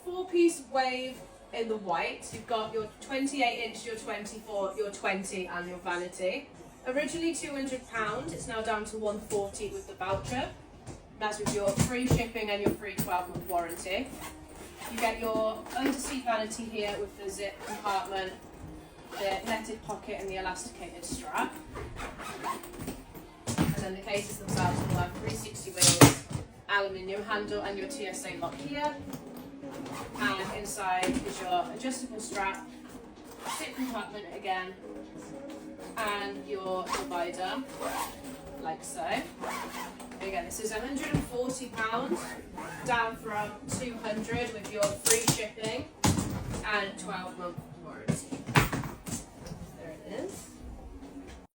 4-piece Wave in the white. You've got your 28-inch, your 24, your 20 and your vanity. Originally £200, it's now down to £140 with the voucher. That's with your free shipping and your free 12-month warranty. You get your underseat vanity here with the zip compartment, the netted pocket and the elasticated strap. And then the cases themselves will have 360 wheels, aluminium handle and your TSA lock here. And inside is your adjustable strap, zip compartment again, and your divider, like so. Again, this is £140, down from £200 with your free shipping and 12-month